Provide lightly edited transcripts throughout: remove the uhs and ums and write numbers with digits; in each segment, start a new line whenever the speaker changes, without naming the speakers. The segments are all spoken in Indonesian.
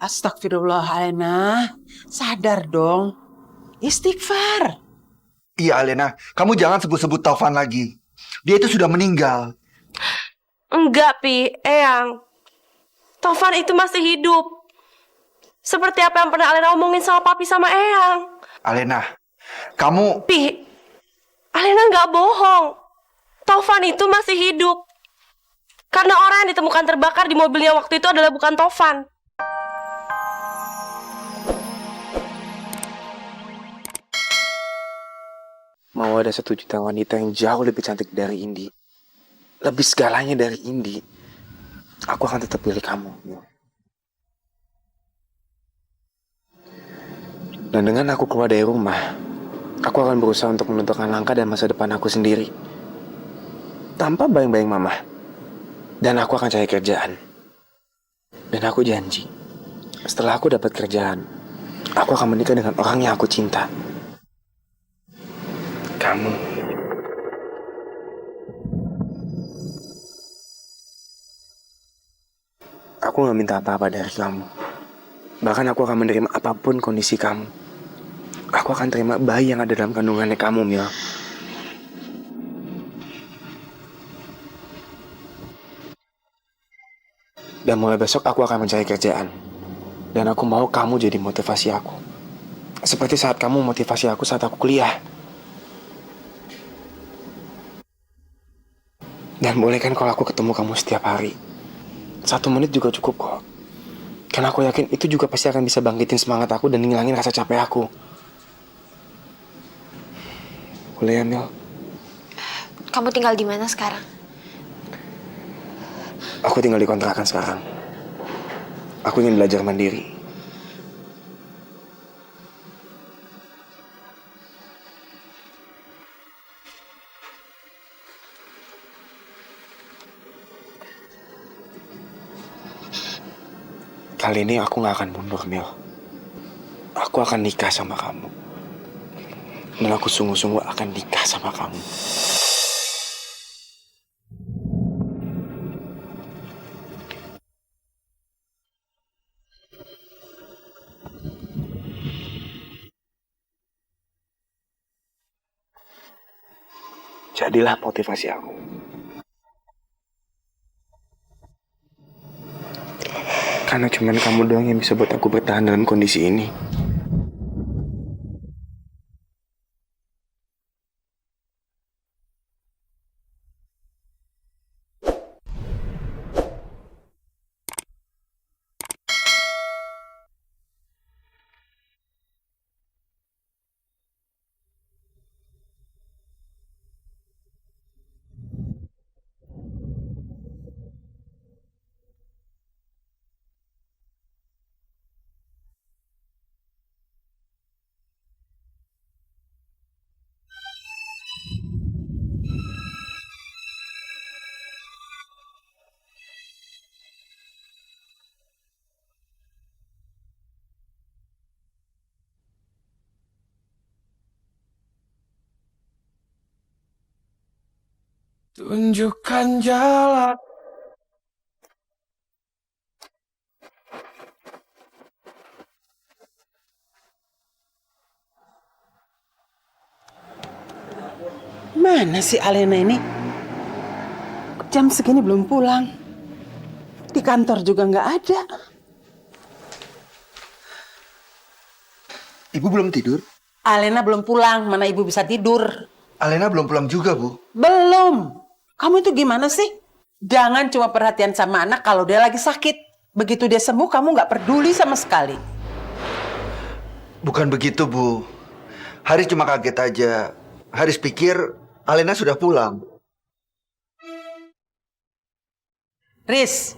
Astagfirullah, Alena. Sadar dong. Istighfar.
Iya Alena, kamu jangan sebut-sebut Taufan lagi. Dia itu sudah meninggal.
Enggak, Pi. Eyang. Taufan itu masih hidup. Seperti apa yang pernah Alena omongin sama Papi sama Eyang.
Alena, kamu...
Pi, Alena nggak bohong. Taufan itu masih hidup. Karena orang yang ditemukan terbakar di mobilnya waktu itu adalah bukan Taufan.
Mau ada 1 juta wanita yang jauh lebih cantik dari Indi, lebih segalanya dari Indi, aku akan tetap pilih kamu. Dan dengan aku keluar dari rumah, aku akan berusaha untuk menentukan langkah dan masa depan aku sendiri, tanpa bayang-bayang mama. Dan aku akan cari kerjaan. Dan aku janji, setelah aku dapat kerjaan, aku akan menikah dengan orang yang aku cinta. Kamu. Aku gak minta apa-apa dari kamu. Bahkan aku akan menerima apapun kondisi kamu. Aku akan terima bayi yang ada dalam kandungannya kamu, Mil. Dan mulai besok aku akan mencari kerjaan. Dan aku mau kamu jadi motivasi aku. Seperti saat kamu motivasi aku saat aku kuliah. Dan boleh kan kalau aku ketemu kamu setiap hari? 1 menit juga cukup kok. Karena aku yakin itu juga pasti akan bisa bangkitin semangat aku dan ngilangin rasa capek aku. Boleh ya, Mil?
Kamu tinggal di mana sekarang?
Aku tinggal di kontrakan sekarang. Aku ingin belajar mandiri. Kali ini aku gak akan mundur, Mil. Aku akan nikah sama kamu. Dan aku sungguh-sungguh akan nikah sama kamu. Jadilah motivasi aku. Karena cuman kamu doang yang bisa buat aku bertahan dalam kondisi ini. Tunjukkan jalan.
Mana sih Alena ini? Jam segini belum pulang. Di kantor juga nggak ada.
Ibu belum tidur?
Alena belum pulang, mana ibu bisa tidur?
Alena belum pulang juga, Bu.
Belum. Kamu itu gimana sih? Jangan cuma perhatian sama anak kalau dia lagi sakit. Begitu dia sembuh, kamu nggak peduli sama sekali.
Bukan begitu, Bu. Haris cuma kaget aja. Haris pikir Alena sudah pulang.
Riz,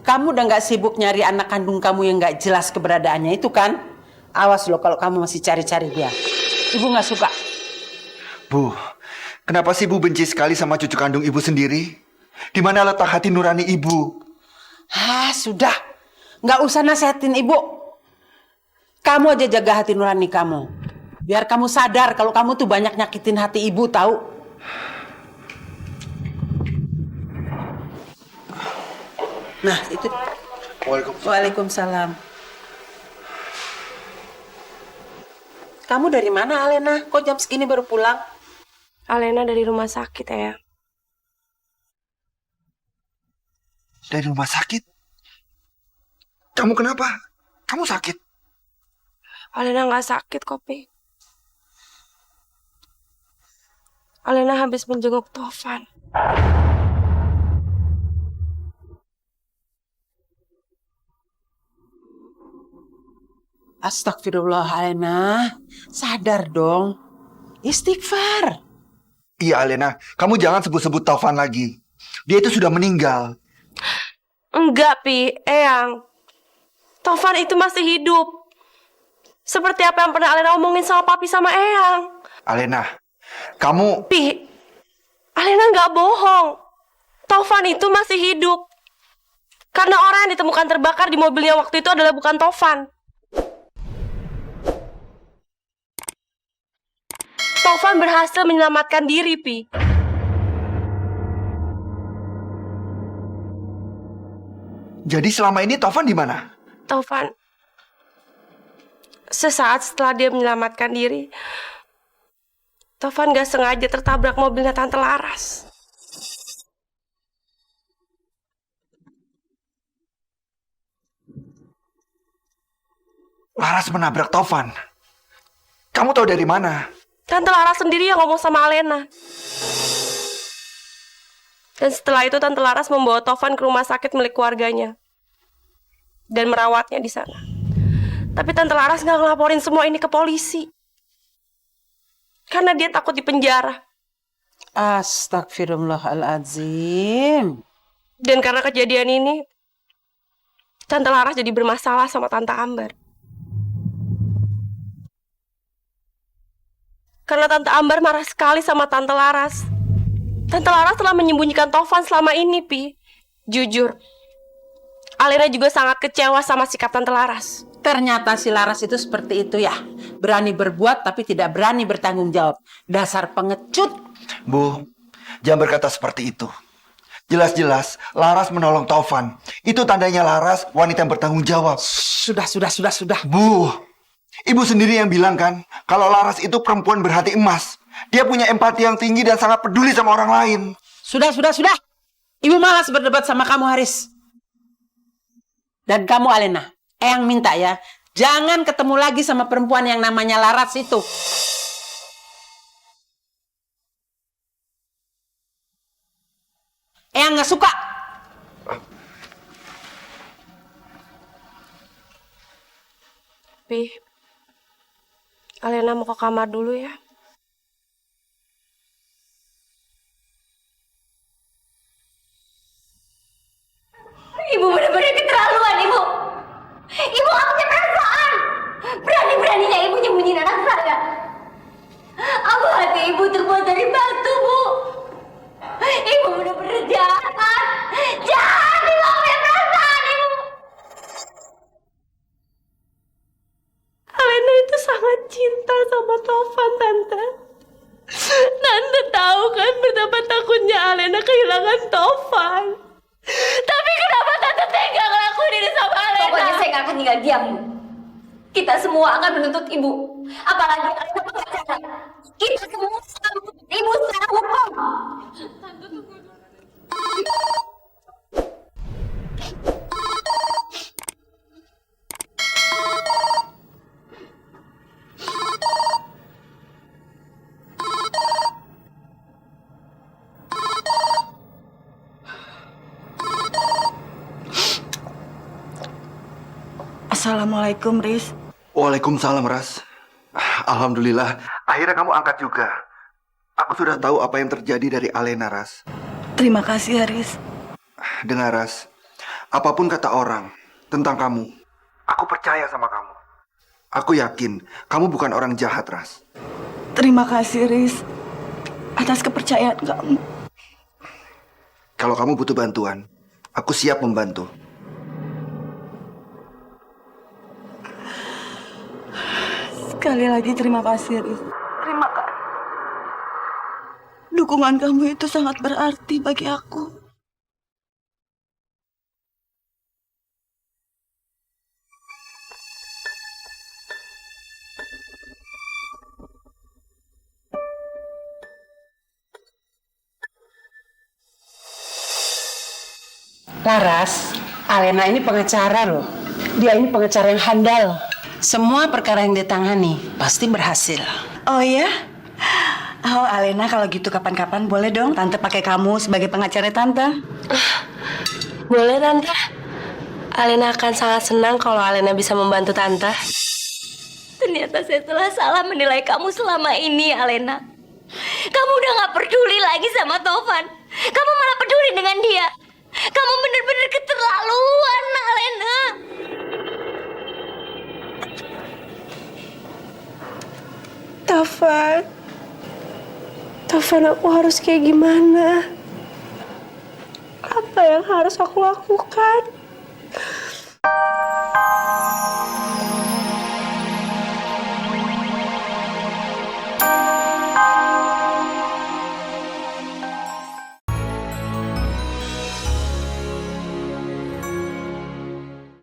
kamu udah nggak sibuk nyari anak kandung kamu yang nggak jelas keberadaannya itu kan? Awas loh kalau kamu masih cari-cari dia. Ibu nggak suka.
Bu, kenapa sih Ibu benci sekali sama cucu kandung Ibu sendiri? Di mana letak hati nurani Ibu?
Sudah. Nggak usah nasihatin ibu. Kamu aja jaga hati nurani kamu. Biar kamu sadar kalau kamu tuh banyak nyakitin hati ibu, tahu? Nah, itu. Waalaikumsalam. Kamu dari mana, Alena? Kok jam segini baru pulang?
Alena dari rumah sakit, Eyang.
Dari rumah sakit? Kamu kenapa? Kamu sakit?
Alena nggak sakit kok, Pi. Alena habis menjenguk Tovan.
Astagfirullah, Alena. Sadar dong. Istighfar.
Iya Alena, kamu jangan sebut-sebut Taufan lagi. Dia itu sudah meninggal.
Enggak, Pi. Eyang. Tovan itu masih hidup. Seperti apa yang pernah Alena omongin sama Papi sama Eyang.
Alena, kamu...
Pi, Alena nggak bohong. Tovan itu masih hidup. Karena orang yang ditemukan terbakar di mobilnya waktu itu adalah bukan Tovan. Tovan berhasil menyelamatkan diri, Pi.
Jadi selama ini Taufan di mana?
Tovan, sesaat setelah dia menyelamatkan diri, Tovan gak sengaja tertabrak mobilnya Tante Laras.
Laras menabrak Taufan. Kamu tahu dari mana?
Tante Laras sendiri yang ngomong sama Alena. Dan setelah itu Tante Laras membawa Tovan ke rumah sakit milik keluarganya dan merawatnya di sana. Tapi Tante Laras nggak ngelaporin semua ini ke polisi karena dia takut dipenjara.
Astagfirullahaladzim.
Dan karena kejadian ini, Tante Laras jadi bermasalah sama Tante Ambar. Karena Tante Ambar marah sekali sama Tante Laras. Tante Laras telah menyembunyikan Tovan selama ini, Pi. Jujur, Alena juga sangat kecewa sama sikap Tante Laras.
Ternyata si Laras itu seperti itu ya. Berani berbuat tapi tidak berani bertanggung jawab. Dasar pengecut.
Bu, jangan berkata seperti itu. Jelas-jelas Laras menolong Taufan. Itu tandanya Laras wanita yang bertanggung jawab.
Sudah.
Bu, ibu sendiri yang bilang kan, kalau Laras itu perempuan berhati emas. Dia punya empati yang tinggi dan sangat peduli sama orang lain.
Sudah. Ibu malas berdebat sama kamu, Haris. Dan kamu, Alena, Eyang minta ya, jangan ketemu lagi sama perempuan yang namanya Laras itu. Eyang nggak suka.
Pi, Alena mau ke kamar dulu ya.
Ibu benar-benar keterlaluan, Ibu. Ibu gak punya perasaan. Berani-beraninya Ibu nyembunyiin anak saya. Apa hati Ibu terbuat dari batu, Bu? Ibu benar-benar jahat. Jahat, Ibu gak punya perasaan, Ibu.
Alena itu sangat cinta sama Tovan, Tante. Tante tahu kan betapa takutnya Alena kehilangan Tovan. Tapi kenapa Tante tega ngelakuin ini sama Alena?
Pokoknya saya gak akan tinggal diam, Bu. Kita semua akan menuntut Ibu. Apalagi Alena pengacara. Kita semua akan menuntut Ibu secara hukum.
Assalamualaikum, Riz.
Waalaikumsalam, Ras. Alhamdulillah, akhirnya kamu angkat juga. Aku sudah tahu apa yang terjadi dari Alena, Ras.
Terima kasih, Haris.
Dengar, Ras. Apapun kata orang tentang kamu, aku percaya sama kamu. Aku yakin kamu bukan orang jahat, Ras.
Terima kasih, Riz. Atas kepercayaan kamu.
Kalau kamu butuh bantuan, aku siap membantu.
Sekali lagi terima kasih, Riz. Terima kasih. Dukungan kamu itu sangat berarti bagi aku.
Laras, Alena ini pengacara loh. Dia ini pengacara yang handal. Semua perkara yang dia tangani pasti berhasil.
Oh ya? Oh Alena, kalau gitu kapan-kapan boleh dong Tante pakai kamu sebagai pengacara Tante.
Boleh, Tante. Alena akan sangat senang kalau Alena bisa membantu Tante.
Ternyata saya telah salah menilai kamu selama ini, Alena. Kamu udah gak peduli lagi sama Tovan. Kamu malah peduli dengan dia. Kamu bener-bener keterlaluan, Alena.
Tovan, aku harus kayak gimana? Apa yang harus aku lakukan?